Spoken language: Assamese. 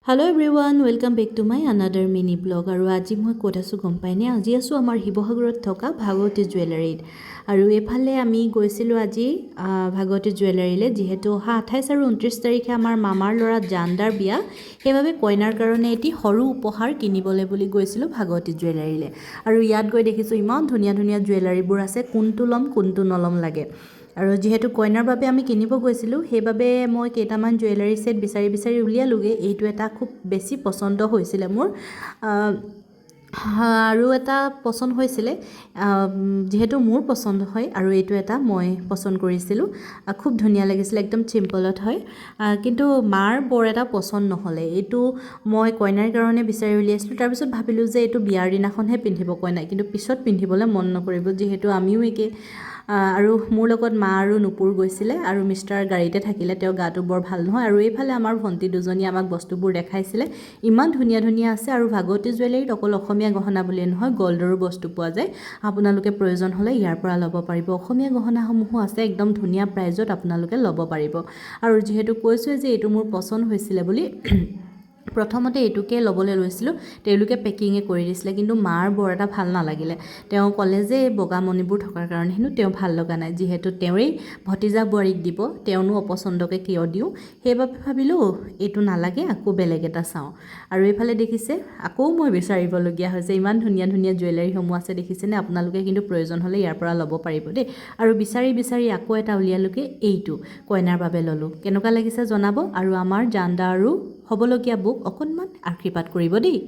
Hello everyone, welcome back to my another mini blog. আৰু আজি মই ক'ত আছোঁ গম পাইনে? আজি আছোঁ আমাৰ শিৱসাগৰত থকা ভাগৱতী জুৱেলাৰীত। আৰু এফালে আমি গৈছিলোঁ আজি ভাগৱতী জুৱেলাৰীলৈ, যিহেতু 28 আৰু 29 তাৰিখে আমাৰ মামাৰ ল'ৰা জানদাৰ বিয়া, সেইবাবে কইনাৰ কাৰণে এটি সৰু উপহাৰ কিনিবলৈ বুলি গৈছিলোঁ ভাগৱতী জুৱেলাৰীলৈ। আৰু ইয়াত গৈ দেখিছোঁ ইমান ধুনীয়া ধুনীয়া জুৱেলাৰীবোৰ আছে, কোনটো ল'ম কোনটো নল'ম লাগে। আৰু যেহেতু কইনাৰ বাবে আমি কিনিব গৈছিলোঁ, সেইবাবে মই কেইটামান জুৱেলাৰী সেট বিচাৰি উলিয়ালোগে। এইটো এটা খুব বেছি পছন্দ হৈছিলে মোৰ, আৰু এটা পছন্দ হৈছিলে, যেহেতু মোৰ পছন্দ হয়, আৰু এইটো এটা মই পছন্দ কৰিছিলোঁ। খুব ধুনীয়া লাগিছিলে, একদম চিম্পলত হয়, কিন্তু মাৰ বৰ এটা পছন্দ নহ'লে। এইটো মই কইনাৰ কাৰণে বিচাৰি উলিয়াইছিলোঁ। তাৰপিছত ভাবিলোঁ যে এইটো বিয়াৰ দিনাখনহে পিন্ধিব কইনাই, কিন্তু পিছত পিন্ধিবলৈ মন নকৰিব, যিহেতু আমিও একে। আৰু মোৰ লগত মা আৰু নুপুৰ গৈছিলে, আৰু মিষ্টাৰ গাড়ীতে থাকিলে, তেওঁৰ গাটো বৰ ভাল নহয়। আৰু এইফালে আমাৰ ভণ্টি দুজনীয়ে আমাক বস্তুবোৰ দেখাইছিলে, ইমান ধুনীয়া ধুনীয়া আছে। আৰু ভাগৱতী জুৱেলাৰীত অকল অসমীয়া গহনা বুলিয়ে নহয়, গল্ডৰো বস্তু পোৱা যায়। আপোনালোকে প্ৰয়োজন হ'লে ইয়াৰ পৰা ল'ব পাৰিব। অসমীয়া গহনাসমূহো আছে, একদম ধুনীয়া প্ৰাইজত আপোনালোকে ল'ব পাৰিব। আৰু যিহেতু কৈছোঁৱে যে এইটো মোৰ পছন্দ হৈছিলে বুলি, প্ৰথমতে এইটোকে ল'বলৈ লৈছিলোঁ। তেওঁলোকে পেকিঙে কৰি দিছিলে, কিন্তু মাৰ বৰ এটা ভাল নালাগিলে। তেওঁ ক'লে যে এই বগা মণিবোৰ থকাৰ কাৰণে হেনো তেওঁ ভাল লগা নাই, যিহেতু তেওঁৰেই ভতিজা বোৱাৰীক দিব, তেওঁনো অপচন্দকে কিয় দিওঁ। সেইবাবে ভাবিলোঁ এইটো নালাগে, আকৌ বেলেগ এটা চাওঁ। আৰু এইফালে দেখিছে, আকৌ মই বিচাৰিবলগীয়া হৈছে। ইমান ধুনীয়া ধুনীয়া জুৱেলাৰীসমূহ আছে, দেখিছেনে? আপোনালোকে কিন্তু প্ৰয়োজন হ'লে ইয়াৰ পৰা ল'ব পাৰিব দেই। আৰু বিচাৰি আকৌ এটা উলিয়ালোগে, এইটো কইনাৰ বাবে ল'লোঁ। কেনেকুৱা লাগিছে জনাব, আৰু আমাৰ জানদা আৰু হ'বলগীয়া বুক অকণমান আশীৰ্বাদ কৰিব দেই।